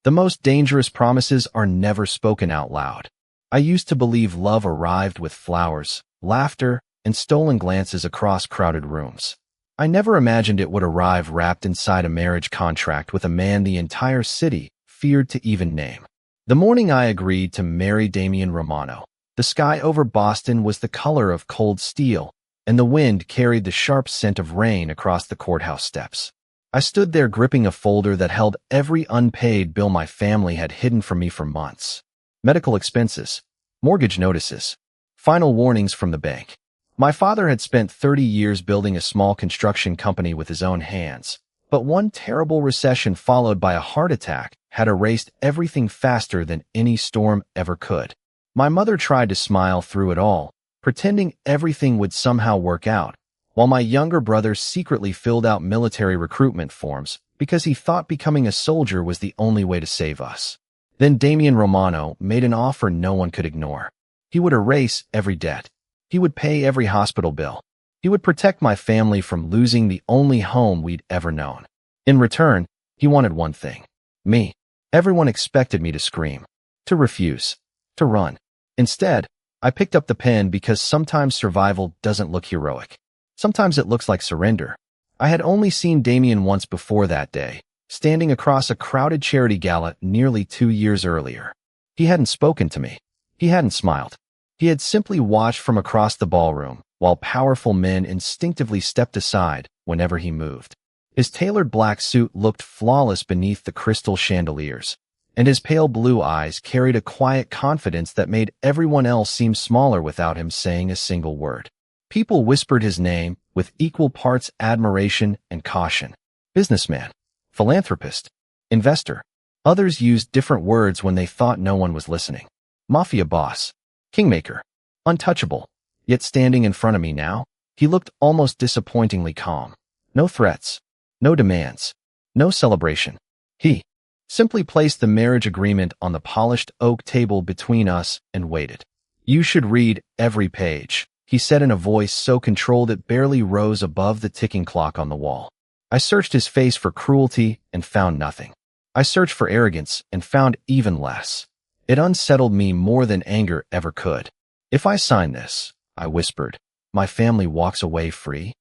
The most dangerous promises are never spoken out loud. I used to believe love arrived with flowers, laughter, and stolen glances across crowded rooms. I never imagined it would arrive wrapped inside a marriage contract with a man the entire city feared to even name. The morning I agreed to marry Damian Romano, the sky over Boston was the color of cold steel, and the wind carried the sharp scent of rain across the courthouse steps. I stood there gripping a folder that held every unpaid bill my family had hidden from me for months. Medical expenses, mortgage notices, final warnings from the bank. My father had spent 30 years building a small construction company with his own hands, but one terrible recession followed by a heart attack had erased everything faster than any storm ever could. My mother tried to smile through it all, pretending everything would somehow work out, while my younger brother secretly filled out military recruitment forms because he thought becoming a soldier was the only way to save us. Then Damian Romano made an offer no one could ignore. He would erase every debt. He would pay every hospital bill. He would protect my family from losing the only home we'd ever known. In return, he wanted one thing. Me. Everyone expected me to scream, to refuse, to run. Instead, I picked up the pen because sometimes survival doesn't look heroic. Sometimes it looks like surrender. I had only seen Damian once before that day, standing across a crowded charity gala nearly 2 years earlier. He hadn't spoken to me. He hadn't smiled. He had simply watched from across the ballroom, while powerful men instinctively stepped aside whenever he moved. His tailored black suit looked flawless beneath the crystal chandeliers, and his pale blue eyes carried a quiet confidence that made everyone else seem smaller without him saying a single word. People whispered his name with equal parts admiration and caution. Businessman, philanthropist, investor. Others used different words when they thought no one was listening. Mafia boss, kingmaker, untouchable. Yet standing in front of me now, he looked almost disappointingly calm. No threats, no demands, no celebration. He simply placed the marriage agreement on the polished oak table between us and waited. You should read every page, he said in a voice so controlled it barely rose above the ticking clock on the wall. I searched his face for cruelty and found nothing. I searched for arrogance and found even less. It unsettled me more than anger ever could. If I sign this, I whispered, my family walks away free.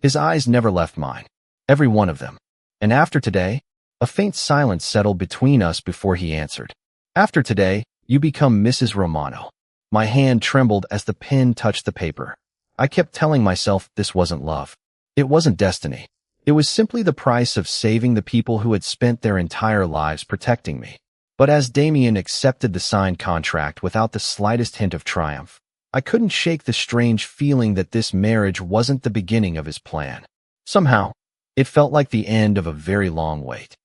His eyes never left mine, every one of them. And after today, a faint silence settled between us before he answered. After today, you become Mrs. Romano. My hand trembled as the pen touched the paper. I kept telling myself this wasn't love. It wasn't destiny. It was simply the price of saving the people who had spent their entire lives protecting me. But as Damian accepted the signed contract without the slightest hint of triumph, I couldn't shake the strange feeling that this marriage wasn't the beginning of his plan. Somehow, it felt like the end of a very long wait.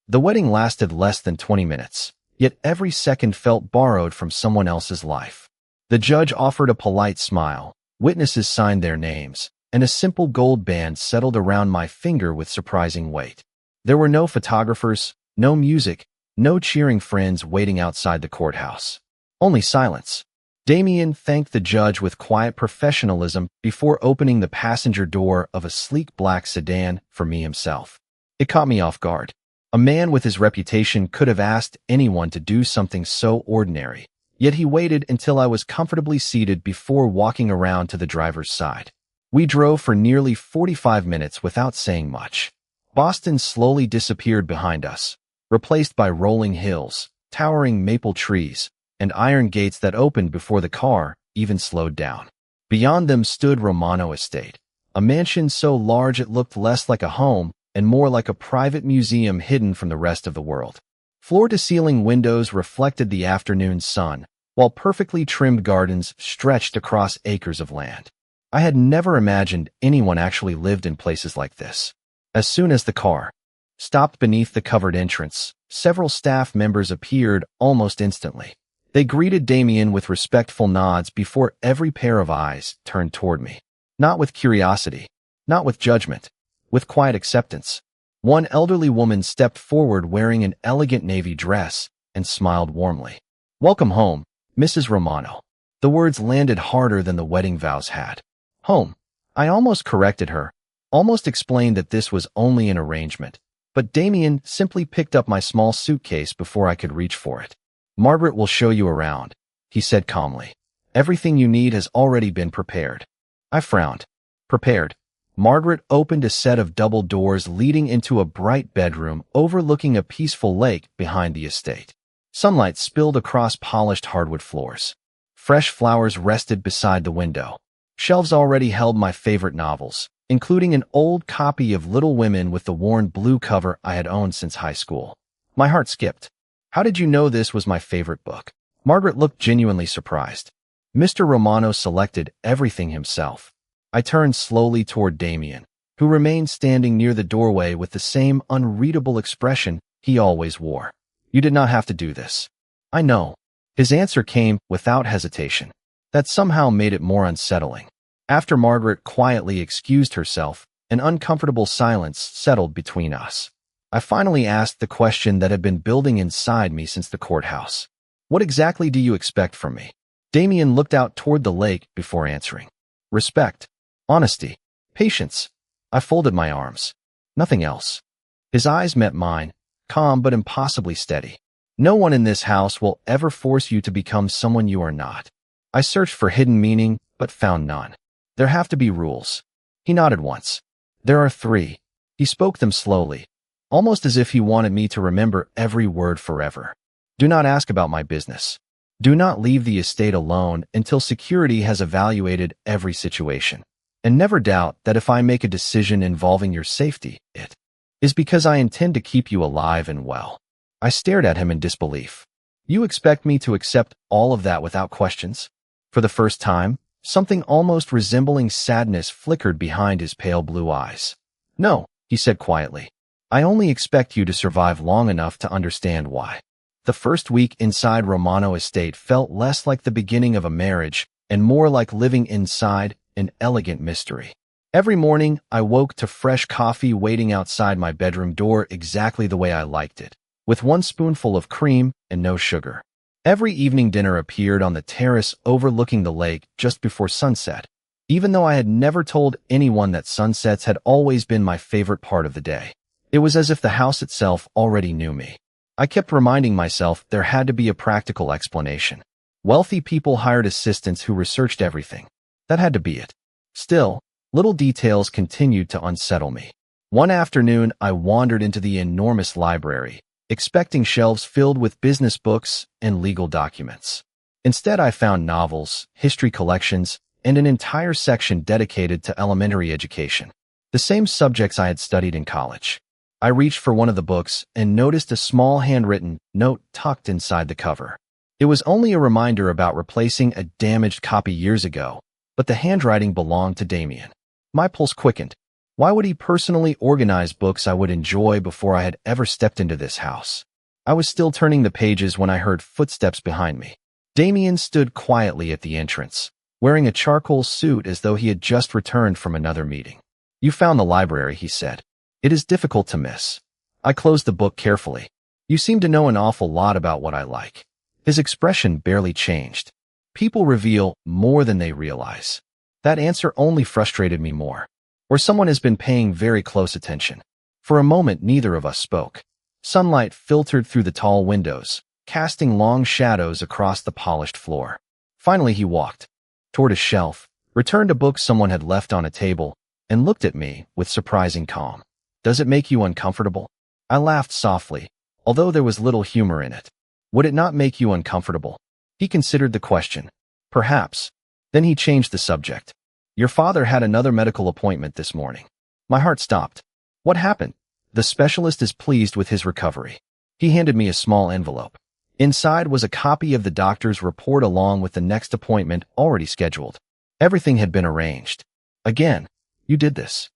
The wedding lasted less than 20 minutes, yet every second felt borrowed from someone else's life. The judge offered a polite smile, witnesses signed their names, and a simple gold band settled around my finger with surprising weight. There were no photographers, no music, no cheering friends waiting outside the courthouse. Only silence. Damian thanked the judge with quiet professionalism before opening the passenger door of a sleek black sedan for me himself. It caught me off guard. A man with his reputation could have asked anyone to do something so ordinary, yet he waited until I was comfortably seated before walking around to the driver's side. We drove for nearly 45 minutes without saying much. Boston slowly disappeared behind us, replaced by rolling hills, towering maple trees, and iron gates that opened before the car even slowed down. Beyond them stood Romano Estate, a mansion so large it looked less like a home and more like a private museum hidden from the rest of the world. Floor-to-ceiling windows reflected the afternoon sun, while perfectly trimmed gardens stretched across acres of land. I had never imagined anyone actually lived in places like this. As soon as the car stopped beneath the covered entrance, several staff members appeared almost instantly. They greeted Damian with respectful nods before every pair of eyes turned toward me. Not with curiosity, not with judgment, with quiet acceptance. One elderly woman stepped forward wearing an elegant navy dress and smiled warmly. "Welcome home, Mrs. Romano." The words landed harder than the wedding vows had. Home. I almost corrected her, almost explained that this was only an arrangement, But Damien simply picked up my small suitcase before I could reach for it. "Margaret will show you around," he said calmly. "Everything you need has already been prepared." I frowned. Prepared. Margaret opened a set of double doors leading into a bright bedroom overlooking a peaceful lake behind the estate. Sunlight spilled across polished hardwood floors. Fresh flowers rested beside the window. Shelves already held my favorite novels, including an old copy of Little Women with the worn blue cover I had owned since high school. My heart skipped. "How did you know this was my favorite book?" Margaret looked genuinely surprised. "Mr. Romano selected everything himself." I turned slowly toward Damien, who remained standing near the doorway with the same unreadable expression he always wore. "You did not have to do this." "I know." His answer came without hesitation. That somehow made it more unsettling. After Margaret quietly excused herself, an uncomfortable silence settled between us. I finally asked the question that had been building inside me since the courthouse. "What exactly do you expect from me?" Damien looked out toward the lake before answering. "Respect. Honesty. Patience." I folded my arms. Nothing else. His eyes met mine, calm but impossibly steady. "No one in this house will ever force you to become someone you are not." I searched for hidden meaning, but found none. "There have to be rules." He nodded once. "There are 3. He spoke them slowly, almost as if he wanted me to remember every word forever. "Do not ask about my business. Do not leave the estate alone until security has evaluated every situation. And never doubt that if I make a decision involving your safety, it is because I intend to keep you alive and well." I stared at him in disbelief. "You expect me to accept all of that without questions?" For the first time, something almost resembling sadness flickered behind his pale blue eyes. "No," he said quietly. "I only expect you to survive long enough to understand why." The first week inside Romano Estate felt less like the beginning of a marriage and more like living inside an elegant mystery. Every morning, I woke to fresh coffee waiting outside my bedroom door exactly the way I liked it, with 1 spoonful of cream and no sugar. Every evening dinner appeared on the terrace overlooking the lake just before sunset, even though I had never told anyone that sunsets had always been my favorite part of the day. It was as if the house itself already knew me. I kept reminding myself there had to be a practical explanation. Wealthy people hired assistants who researched everything. That had to be it. Still, little details continued to unsettle me. One afternoon, I wandered into the enormous library, expecting shelves filled with business books and legal documents. Instead, I found novels, history collections, and an entire section dedicated to elementary education, the same subjects I had studied in college. I reached for one of the books and noticed a small handwritten note tucked inside the cover. It was only a reminder about replacing a damaged copy years ago, but the handwriting belonged to Damien. My pulse quickened. Why would he personally organize books I would enjoy before I had ever stepped into this house? I was still turning the pages when I heard footsteps behind me. Damien stood quietly at the entrance, wearing a charcoal suit as though he had just returned from another meeting. "You found the library," he said. "It is difficult to miss." I closed the book carefully. "You seem to know an awful lot about what I like." His expression barely changed. People reveal more than they realize. That answer only frustrated me more. Or someone has been paying very close attention. For a moment, neither of us spoke. Sunlight filtered through the tall windows, casting long shadows across the polished floor. Finally, he walked toward a shelf, returned a book someone had left on a table, and looked at me with surprising calm. "Does it make you uncomfortable?" I laughed softly, although there was little humor in it. "Would it not make you uncomfortable?" He considered the question. "Perhaps." Then he changed the subject. "Your father had another medical appointment this morning." My heart stopped. "What happened?" "The specialist is pleased with his recovery." He handed me a small envelope. Inside was a copy of the doctor's report along with the next appointment already scheduled. Everything had been arranged. "Again, you did this?"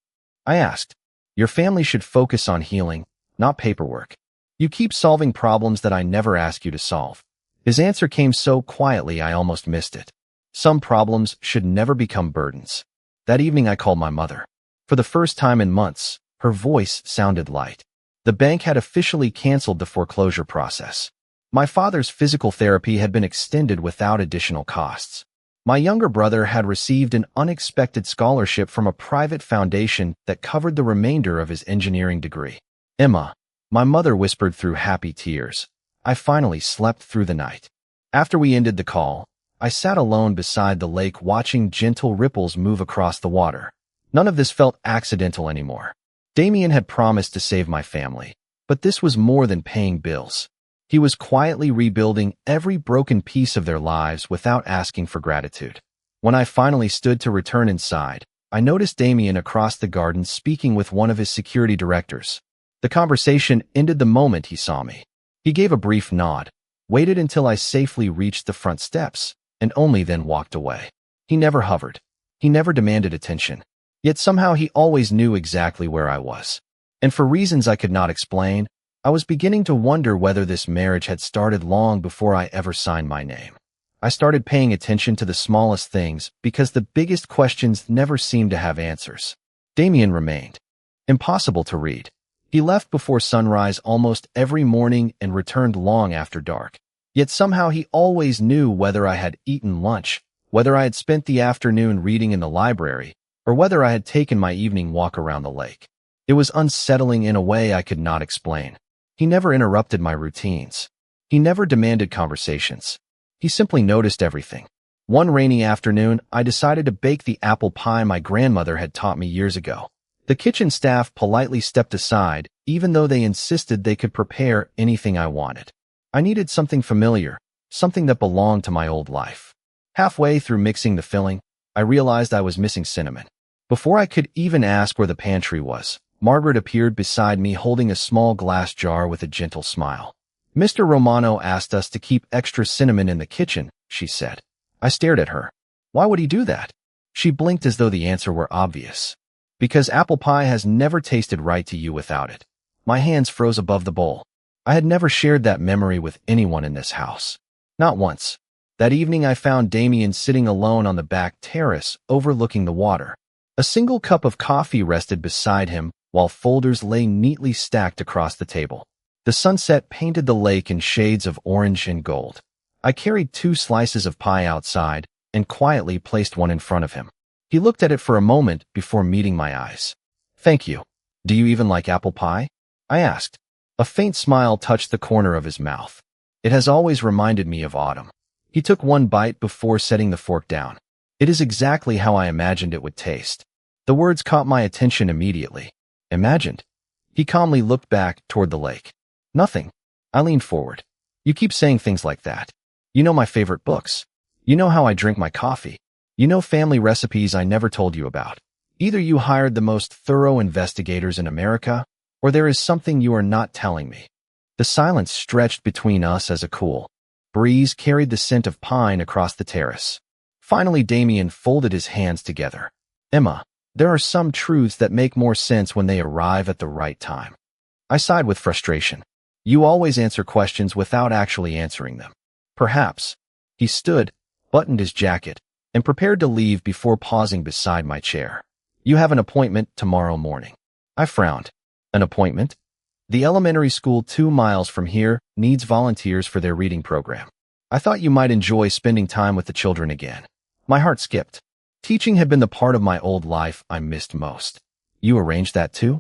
I asked. "Your family should focus on healing, not paperwork. You keep solving problems that I never ask you to solve." His answer came so quietly I almost missed it. Some problems should never become burdens. That evening I called my mother. For the first time in months, her voice sounded light. The bank had officially canceled the foreclosure process. My father's physical therapy had been extended without additional costs. My younger brother had received an unexpected scholarship from a private foundation that covered the remainder of his engineering degree. Emma, my mother whispered through happy tears. I finally slept through the night. After we ended the call, I sat alone beside the lake watching gentle ripples move across the water. None of this felt accidental anymore. Damien had promised to save my family, but this was more than paying bills. He was quietly rebuilding every broken piece of their lives without asking for gratitude. When I finally stood to return inside, I noticed Damien across the garden speaking with one of his security directors. The conversation ended the moment he saw me. He gave a brief nod, waited until I safely reached the front steps, and only then walked away. He never hovered. He never demanded attention. Yet somehow he always knew exactly where I was. And for reasons I could not explain, I was beginning to wonder whether this marriage had started long before I ever signed my name. I started paying attention to the smallest things because the biggest questions never seemed to have answers. Damien remained. Impossible to read. He left before sunrise almost every morning and returned long after dark. Yet somehow he always knew whether I had eaten lunch, whether I had spent the afternoon reading in the library, or whether I had taken my evening walk around the lake. It was unsettling in a way I could not explain. He never interrupted my routines. He never demanded conversations. He simply noticed everything. One rainy afternoon, I decided to bake the apple pie my grandmother had taught me years ago. The kitchen staff politely stepped aside, even though they insisted they could prepare anything I wanted. I needed something familiar, something that belonged to my old life. Halfway through mixing the filling, I realized I was missing cinnamon. Before I could even ask where the pantry was, Margaret appeared beside me holding a small glass jar with a gentle smile. "Mr. Romano asked us to keep extra cinnamon in the kitchen," she said. I stared at her. "Why would he do that?" She blinked as though the answer were obvious. "Because apple pie has never tasted right to you without it." My hands froze above the bowl. I had never shared that memory with anyone in this house. Not once. That evening I found Damien sitting alone on the back terrace, overlooking the water. A single cup of coffee rested beside him, while folders lay neatly stacked across the table. The sunset painted the lake in shades of orange and gold. I carried 2 slices of pie outside and quietly placed one in front of him. He looked at it for a moment before meeting my eyes. "Thank you. Do you even like apple pie?" I asked. A faint smile touched the corner of his mouth. "It has always reminded me of autumn." He took one bite before setting the fork down. "It is exactly how I imagined it would taste." The words caught my attention immediately. "Imagined?" He calmly looked back toward the lake. "Nothing." I leaned forward. "You keep saying things like that. You know my favorite books. You know how I drink my coffee. You know family recipes I never told you about. Either you hired the most thorough investigators in America, or there is something you are not telling me." The silence stretched between us as a cool breeze carried the scent of pine across the terrace. Finally, Damien folded his hands together. "Emma, there are some truths that make more sense when they arrive at the right time." I sighed with frustration. "You always answer questions without actually answering them." "Perhaps." He stood, buttoned his jacket, and prepared to leave before pausing beside my chair. "You have an appointment tomorrow morning." I frowned. "An appointment?" "The elementary school 2 miles from here needs volunteers for their reading program. I thought you might enjoy spending time with the children again." My heart skipped. Teaching had been the part of my old life I missed most. "You arranged that too?"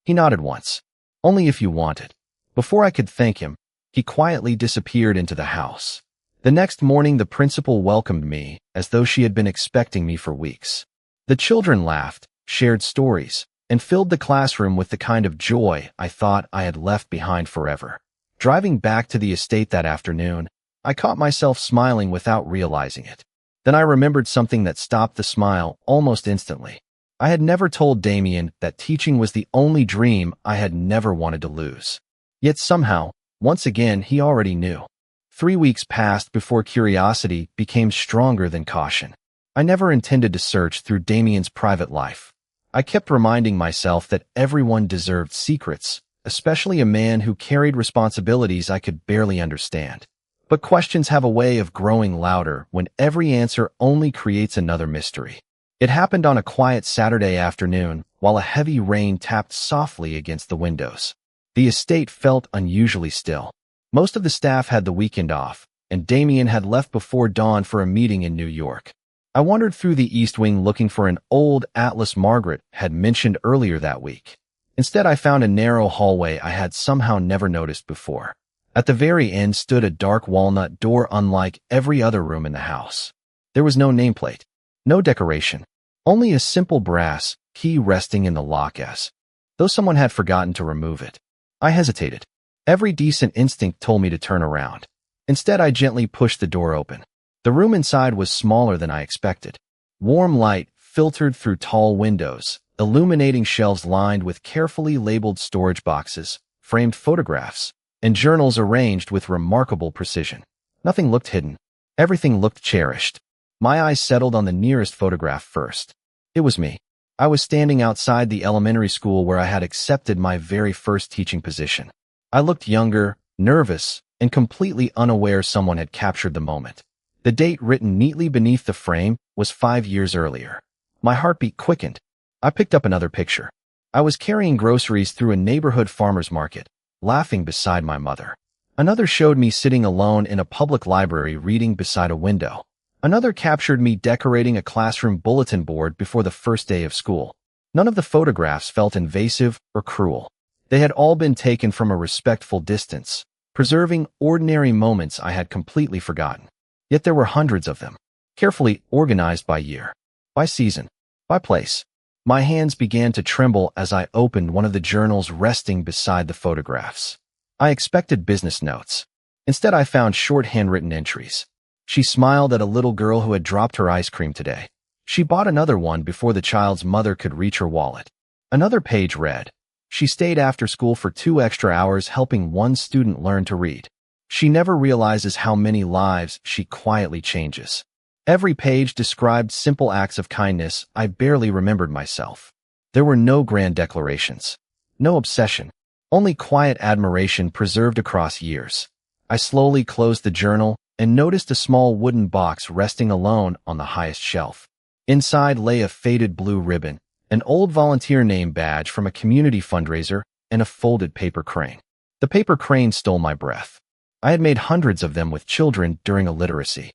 He nodded once. "Only if you want it." Before I could thank him, he quietly disappeared into the house. The next morning, the principal welcomed me as though she had been expecting me for weeks. The children laughed, shared stories, and filled the classroom with the kind of joy I thought I had left behind forever. Driving back to the estate that afternoon, I caught myself smiling without realizing it. Then I remembered something that stopped the smile almost instantly. I had never told Damien that teaching was the only dream I had never wanted to lose. Yet somehow, once again, he already knew. 3 weeks passed before curiosity became stronger than caution. I never intended to search through Damien's private life. I kept reminding myself that everyone deserved secrets, especially a man who carried responsibilities I could barely understand. But questions have a way of growing louder when every answer only creates another mystery. It happened on a quiet Saturday afternoon while a heavy rain tapped softly against the windows. The estate felt unusually still. Most of the staff had the weekend off, and Damien had left before dawn for a meeting in New York. I wandered through the East Wing looking for an old atlas Margaret had mentioned earlier that week. Instead, I found a narrow hallway I had somehow never noticed before. At the very end stood a dark walnut door unlike every other room in the house. There was no nameplate, no decoration, only a simple brass key resting in the lock as though someone had forgotten to remove it. I hesitated. Every decent instinct told me to turn around. Instead, I gently pushed the door open. The room inside was smaller than I expected. Warm light filtered through tall windows, illuminating shelves lined with carefully labeled storage boxes, framed photographs, and journals arranged with remarkable precision. Nothing looked hidden. Everything looked cherished. My eyes settled on the nearest photograph first. It was me. I was standing outside the elementary school where I had accepted my very first teaching position. I looked younger, nervous, and completely unaware someone had captured the moment. The date written neatly beneath the frame was 5 years earlier. My heartbeat quickened. I picked up another picture. I was carrying groceries through a neighborhood farmer's market, laughing beside my mother. Another showed me sitting alone in a public library reading beside a window. Another captured me decorating a classroom bulletin board before the first day of school. None of the photographs felt invasive or cruel. They had all been taken from a respectful distance, preserving ordinary moments I had completely forgotten. Yet there were hundreds of them, carefully organized by year, by season, by place. My hands began to tremble as I opened one of the journals resting beside the photographs. I expected business notes. Instead, I found short handwritten entries. She smiled at a little girl who had dropped her ice cream today. She bought another one before the child's mother could reach her wallet. Another page read, "She stayed after school for 2 extra hours helping one student learn to read. She never realizes how many lives she quietly changes." Every page described simple acts of kindness I barely remembered myself. There were no grand declarations, no obsession, only quiet admiration preserved across years. I slowly closed the journal and noticed a small wooden box resting alone on the highest shelf. Inside lay a faded blue ribbon, an old volunteer name badge from a community fundraiser, and a folded paper crane. The paper crane stole my breath. I had made hundreds of them with children during a literacy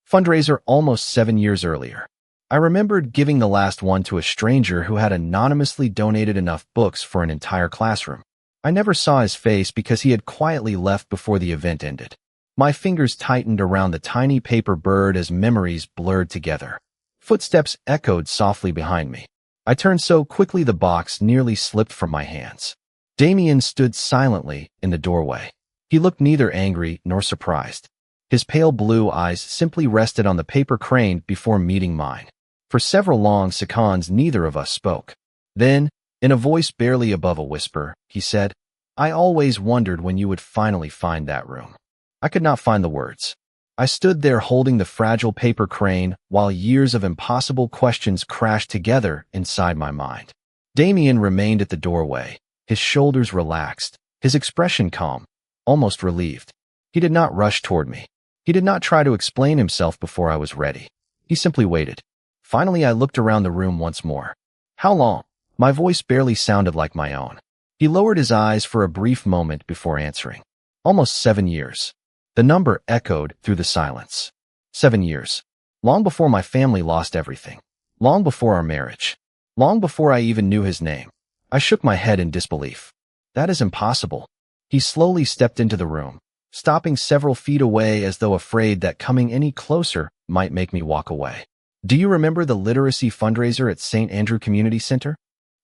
fundraiser almost 7 years earlier. I remembered giving the last one to a stranger who had anonymously donated enough books for an entire classroom. I never saw his face because he had quietly left before the event ended. My fingers tightened around the tiny paper bird as memories blurred together. Footsteps echoed softly behind me. I turned so quickly the box nearly slipped from my hands. Damien stood silently in the doorway. He looked neither angry nor surprised. His pale blue eyes simply rested on the paper crane before meeting mine. For several long seconds, neither of us spoke. Then, in a voice barely above a whisper, he said, "I always wondered when you would finally find that room." I could not find the words. I stood there holding the fragile paper crane while years of impossible questions crashed together inside my mind. Damien remained at the doorway, his shoulders relaxed, his expression calm, almost relieved. He did not rush toward me. He did not try to explain himself before I was ready. He simply waited. Finally, I looked around the room once more. "How long?" My voice barely sounded like my own. He lowered his eyes for a brief moment before answering. "Almost 7 years." The number echoed through the silence. 7 years. Long before my family lost everything. Long before our marriage. Long before I even knew his name. I shook my head in disbelief. "That is impossible." He slowly stepped into the room, stopping several feet away as though afraid that coming any closer might make me walk away. "Do you remember the literacy fundraiser at St. Andrew Community Center?"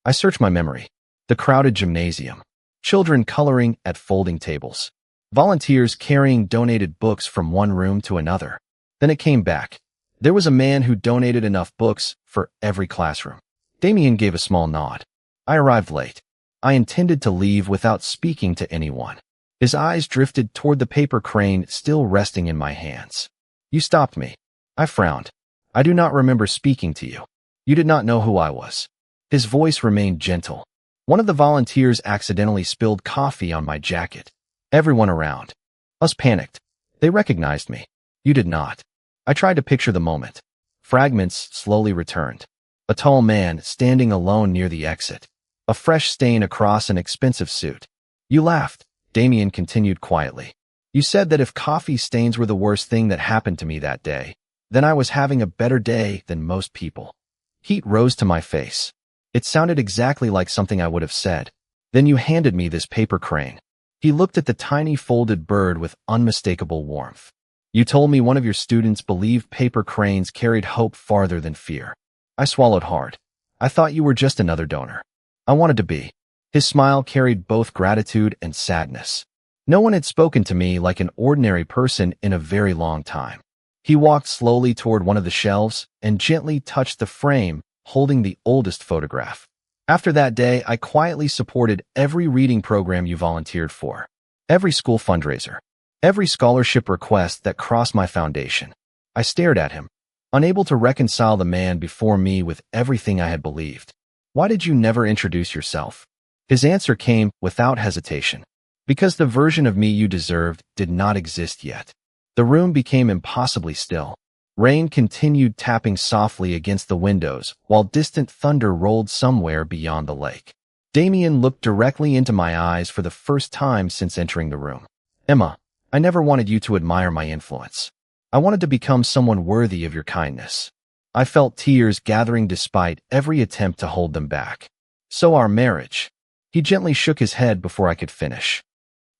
I searched my memory. The crowded gymnasium. Children coloring at folding tables. Volunteers carrying donated books from one room to another. Then it came back. There was a man who donated enough books for every classroom. Damien gave a small nod. I arrived late. I intended to leave without speaking to anyone. His eyes drifted toward the paper crane still resting in my hands. "You stopped me." I frowned. "I do not remember speaking to you. You did not know who I was." His voice remained gentle. "One of the volunteers accidentally spilled coffee on my jacket." Everyone around us panicked. They recognized me. You did not. I tried to picture the moment. Fragments slowly returned. A tall man standing alone near the exit. A fresh stain across an expensive suit. "You laughed," Damien continued quietly. "You said that if coffee stains were the worst thing that happened to me that day, then I was having a better day than most people." Heat rose to my face. It sounded exactly like something I would have said. Then you handed me this paper crane. He looked at the tiny folded bird with unmistakable warmth. You told me one of your students believed paper cranes carried hope farther than fear. I swallowed hard. I thought you were just another donor. I wanted to be. His smile carried both gratitude and sadness. No one had spoken to me like an ordinary person in a very long time. He walked slowly toward one of the shelves and gently touched the frame, holding the oldest photograph. After that day, I quietly supported every reading program you volunteered for, every school fundraiser, every scholarship request that crossed my foundation. I stared at him, unable to reconcile the man before me with everything I had believed. Why did you never introduce yourself? His answer came without hesitation. Because the version of me you deserved did not exist yet. The room became impossibly still. Rain continued tapping softly against the windows, while distant thunder rolled somewhere beyond the lake. Damien looked directly into my eyes for the first time since entering the room. Emma, I never wanted you to admire my influence. I wanted to become someone worthy of your kindness. I felt tears gathering despite every attempt to hold them back. So our marriage. He gently shook his head before I could finish.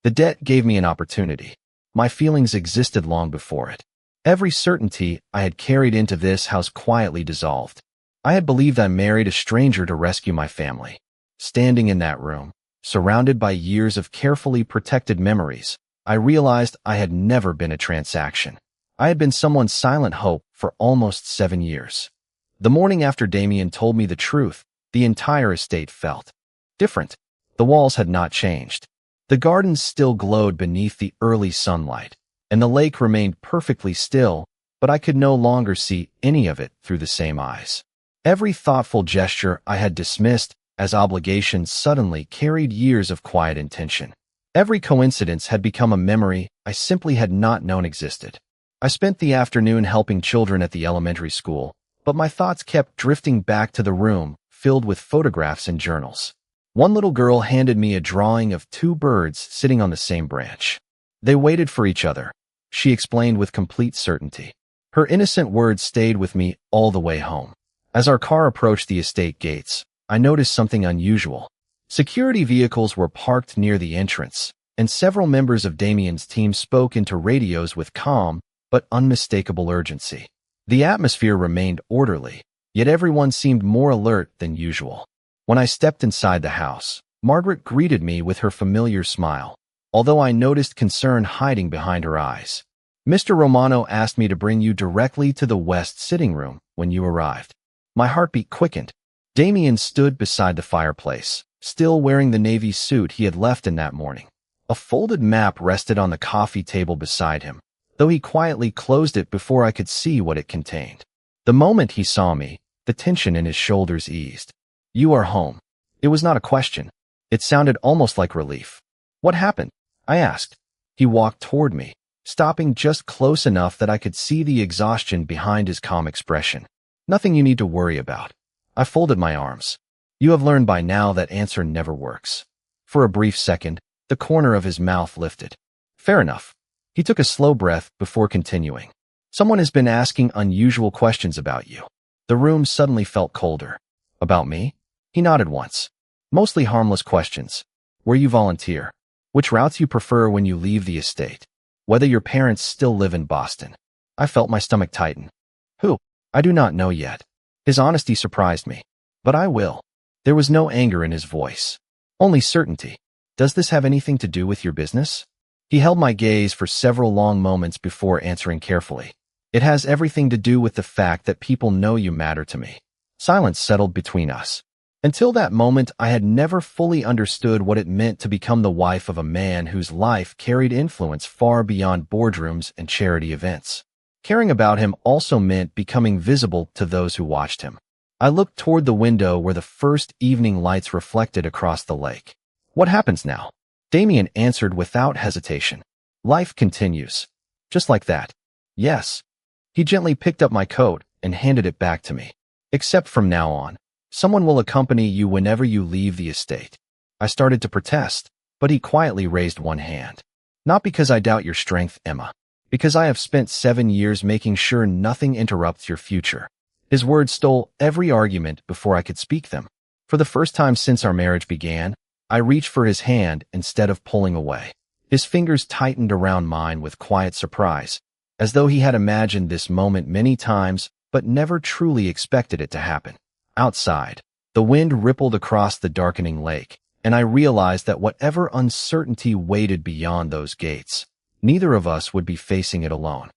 The debt gave me an opportunity. My feelings existed long before it. Every certainty I had carried into this house quietly dissolved. I had believed I married a stranger to rescue my family. Standing in that room, surrounded by years of carefully protected memories, I realized I had never been a transaction. I had been someone's silent hope for almost 7 years. The morning after Damien told me the truth, the entire estate felt different. The walls had not changed. The gardens still glowed beneath the early sunlight, and the lake remained perfectly still, but I could no longer see any of it through the same eyes. Every thoughtful gesture I had dismissed as obligations suddenly carried years of quiet intention. Every coincidence had become a memory I simply had not known existed. I spent the afternoon helping children at the elementary school, but my thoughts kept drifting back to the room filled with photographs and journals. One little girl handed me a drawing of 2 birds sitting on the same branch. They waited for each other, she explained with complete certainty. Her innocent words stayed with me all the way home. As our car approached the estate gates, I noticed something unusual. Security vehicles were parked near the entrance, and several members of Damien's team spoke into radios with calm but unmistakable urgency. The atmosphere remained orderly, yet everyone seemed more alert than usual. When I stepped inside the house, Margaret greeted me with her familiar smile, although I noticed concern hiding behind her eyes. Mr. Romano asked me to bring you directly to the west sitting room when you arrived. My heartbeat quickened. Damien stood beside the fireplace, still wearing the navy suit he had left in that morning. A folded map rested on the coffee table beside him, though he quietly closed it before I could see what it contained. The moment he saw me, the tension in his shoulders eased. You are home. It was not a question. It sounded almost like relief. What happened? I asked. He walked toward me, stopping just close enough that I could see the exhaustion behind his calm expression. Nothing you need to worry about. I folded my arms. You have learned by now that answer never works. For a brief second, the corner of his mouth lifted. Fair enough. He took a slow breath before continuing. Someone has been asking unusual questions about you. The room suddenly felt colder. About me? He nodded once. Mostly harmless questions. Where you volunteer. Which routes you prefer when you leave the estate. Whether your parents still live in Boston. I felt my stomach tighten. Who? I do not know yet. His honesty surprised me. But I will. There was no anger in his voice. Only certainty. Does this have anything to do with your business? He held my gaze for several long moments before answering carefully. It has everything to do with the fact that people know you matter to me. Silence settled between us. Until that moment, I had never fully understood what it meant to become the wife of a man whose life carried influence far beyond boardrooms and charity events. Caring about him also meant becoming visible to those who watched him. I looked toward the window where the first evening lights reflected across the lake. What happens now? Damien answered without hesitation. Life continues. Just like that. Yes. He gently picked up my coat and handed it back to me. Except from now on, someone will accompany you whenever you leave the estate. I started to protest, but he quietly raised one hand. Not because I doubt your strength, Emma. Because I have spent 7 years making sure nothing interrupts your future. His words stole every argument before I could speak them. For the first time since our marriage began, I reached for his hand instead of pulling away. His fingers tightened around mine with quiet surprise, as though he had imagined this moment many times but never truly expected it to happen. Outside, the wind rippled across the darkening lake, and I realized that whatever uncertainty waited beyond those gates, neither of us would be facing it alone.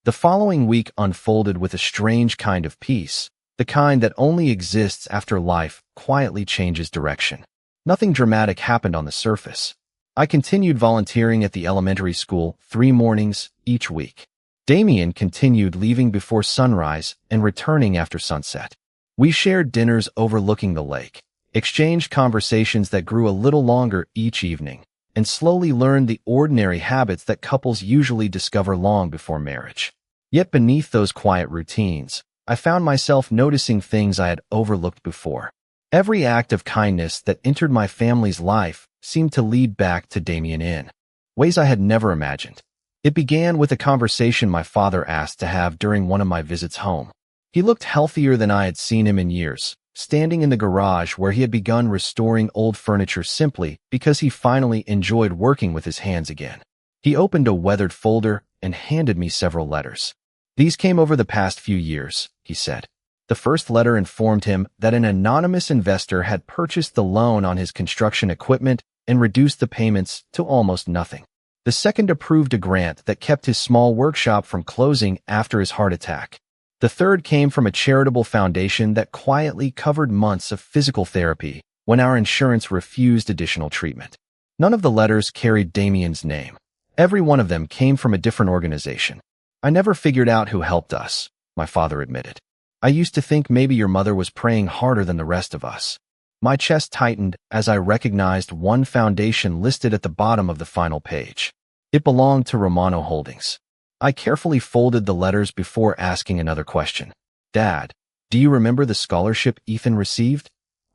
The following week unfolded with a strange kind of peace, the kind that only exists after life quietly changes direction. Nothing dramatic happened on the surface. I continued volunteering at the elementary school 3 mornings each week. Damien continued leaving before sunrise and returning after sunset. We shared dinners overlooking the lake, exchanged conversations that grew a little longer each evening, and slowly learned the ordinary habits that couples usually discover long before marriage. Yet beneath those quiet routines, I found myself noticing things I had overlooked before. Every act of kindness that entered my family's life seemed to lead back to Damien in ways I had never imagined. It began with a conversation my father asked to have during one of my visits home. He looked healthier than I had seen him in years, standing in the garage where he had begun restoring old furniture simply because he finally enjoyed working with his hands again. He opened a weathered folder and handed me several letters. "These came over the past few years," he said. The first letter informed him that an anonymous investor had purchased the loan on his construction equipment and reduced the payments to almost nothing. The second approved a grant that kept his small workshop from closing after his heart attack. The third came from a charitable foundation that quietly covered months of physical therapy when our insurance refused additional treatment. None of the letters carried Damien's name. Every one of them came from a different organization. "I never figured out who helped us," my father admitted. "I used to think maybe your mother was praying harder than the rest of us." My chest tightened as I recognized one foundation listed at the bottom of the final page. It belonged to Romano Holdings. I carefully folded the letters before asking another question. "Dad, do you remember the scholarship Ethan received?"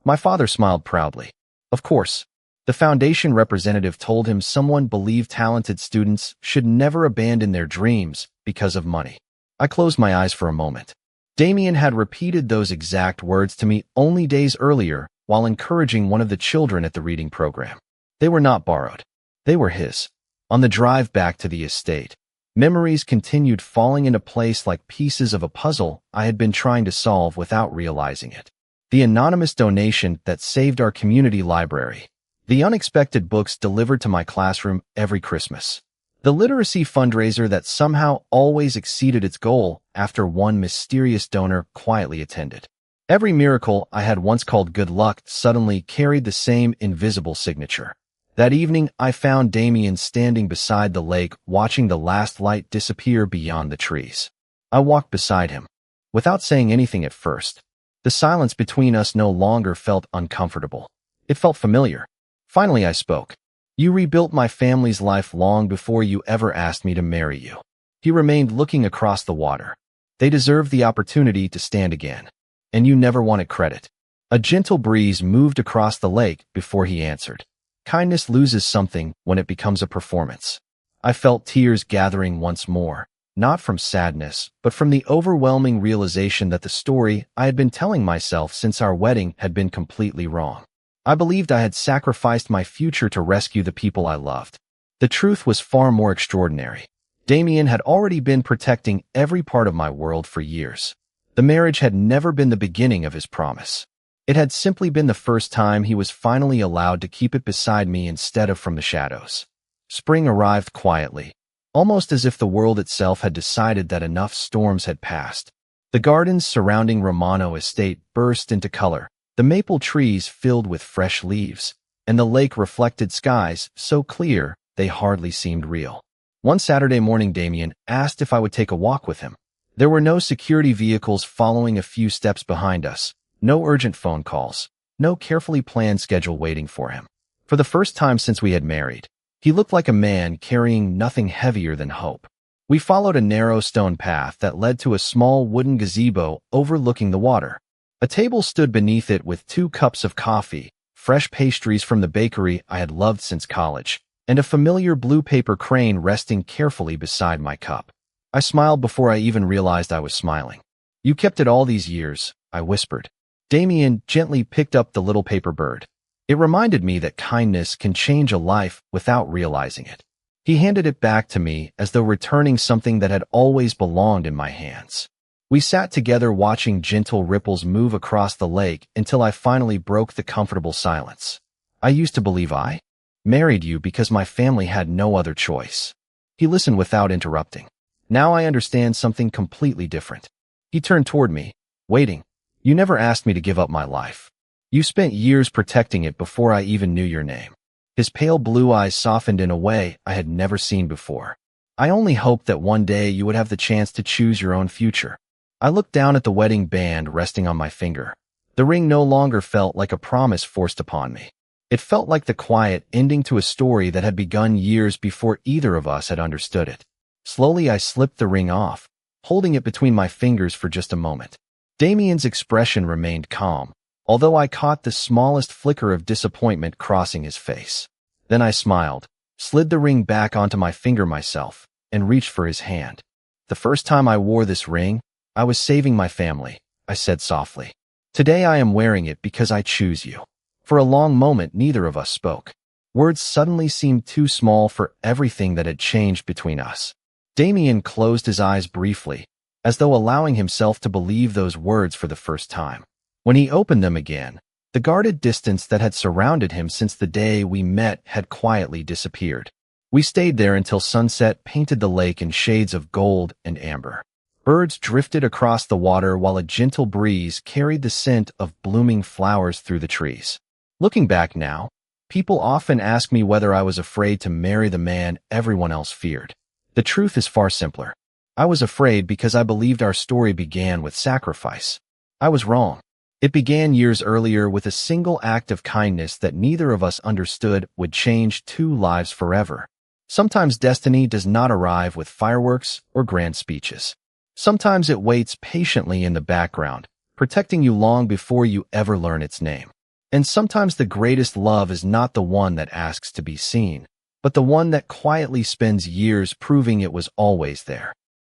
My father smiled proudly. "Of course." The foundation representative told him someone believed talented students should never abandon their dreams because of money. I closed my eyes for a moment. Damien had repeated those exact words to me only days earlier while encouraging one of the children at the reading program. They were not borrowed. They were his. On the drive back to the estate, memories continued falling into place like pieces of a puzzle I had been trying to solve without realizing it. The anonymous donation that saved our community library. The unexpected books delivered to my classroom every Christmas. The literacy fundraiser that somehow always exceeded its goal after one mysterious donor quietly attended. Every miracle I had once called good luck suddenly carried the same invisible signature. That evening, I found Damien standing beside the lake watching the last light disappear beyond the trees. I walked beside him, without saying anything at first. The silence between us no longer felt uncomfortable. It felt familiar. Finally, I spoke. "You rebuilt my family's life long before you ever asked me to marry you." He remained looking across the water. "They deserve the opportunity to stand again. And you never wanted credit." A gentle breeze moved across the lake before he answered. "Kindness loses something when it becomes a performance." I felt tears gathering once more, not from sadness, but from the overwhelming realization that the story I had been telling myself since our wedding had been completely wrong. I believed I had sacrificed my future to rescue the people I loved. The truth was far more extraordinary. Damien had already been protecting every part of my world for years. The marriage had never been the beginning of his promise. It had simply been the first time he was finally allowed to keep it beside me instead of from the shadows. Spring arrived quietly, almost as if the world itself had decided that enough storms had passed. The gardens surrounding Romano estate burst into color, the maple trees filled with fresh leaves, and the lake reflected skies so clear they hardly seemed real. One Saturday morning, Damien asked if I would take a walk with him. There were no security vehicles following a few steps behind us, no urgent phone calls, no carefully planned schedule waiting for him. For the first time since we had married, he looked like a man carrying nothing heavier than hope. We followed a narrow stone path that led to a small wooden gazebo overlooking the water. A table stood beneath it with 2 cups of coffee, fresh pastries from the bakery I had loved since college, and a familiar blue paper crane resting carefully beside my cup. I smiled before I even realized I was smiling. "You kept it all these years," I whispered. Damien gently picked up the little paper bird. It reminded me that kindness can change a life without realizing it. He handed it back to me as though returning something that had always belonged in my hands. We sat together watching gentle ripples move across the lake until I finally broke the comfortable silence. I used to believe I married you because my family had no other choice. He listened without interrupting. Now I understand something completely different. He turned toward me, waiting. You never asked me to give up my life. You spent years protecting it before I even knew your name. His pale blue eyes softened in a way I had never seen before. I only hoped that one day you would have the chance to choose your own future. I looked down at the wedding band resting on my finger. The ring no longer felt like a promise forced upon me. It felt like the quiet ending to a story that had begun years before either of us had understood it. Slowly I slipped the ring off, holding it between my fingers for just a moment. Damien's expression remained calm, although I caught the smallest flicker of disappointment crossing his face. Then I smiled, slid the ring back onto my finger myself, and reached for his hand. The first time I wore this ring, I was saving my family, I said softly. Today I am wearing it because I choose you. For a long moment, neither of us spoke. Words suddenly seemed too small for everything that had changed between us. Damien closed his eyes briefly, as though allowing himself to believe those words for the first time. When he opened them again, the guarded distance that had surrounded him since the day we met had quietly disappeared. We stayed there until sunset painted the lake in shades of gold and amber. Birds drifted across the water while a gentle breeze carried the scent of blooming flowers through the trees. Looking back now, people often ask me whether I was afraid to marry the man everyone else feared. The truth is far simpler. I was afraid because I believed our story began with sacrifice. I was wrong. It began years earlier with a single act of kindness that neither of us understood would change two lives forever. Sometimes destiny does not arrive with fireworks or grand speeches. Sometimes it waits patiently in the background, protecting you long before you ever learn its name. And sometimes the greatest love is not the one that asks to be seen, but the one that quietly spends years proving it was always there.